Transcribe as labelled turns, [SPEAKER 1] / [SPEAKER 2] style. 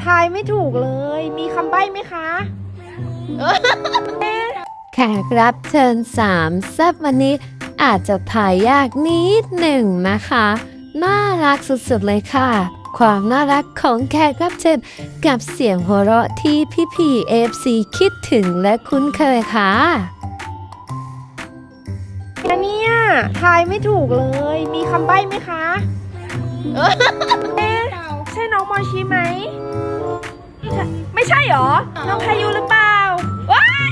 [SPEAKER 1] ทายไม่ถูกเลย มีคำใบ้ไหมคะ
[SPEAKER 2] แขกรับเชิญสามแซ่บวันนี้อาจจะถ่ายยากนิดหนึ่งนะคะ น่ารักสุดๆเลยค่ะ ความน่ารักของแขกรับเชิญกับเสียงหัวเราะที่พี่ๆ FC คิดถึงและคุ้นเคยค่ะ
[SPEAKER 1] อันเนี้ยทายไม่ถูกเลย มีคำใบ้ไหมคะ ใช่น้องมอชิไหม ไม่ใช่หรอ น้องพายุหรือเปล่า ว้าย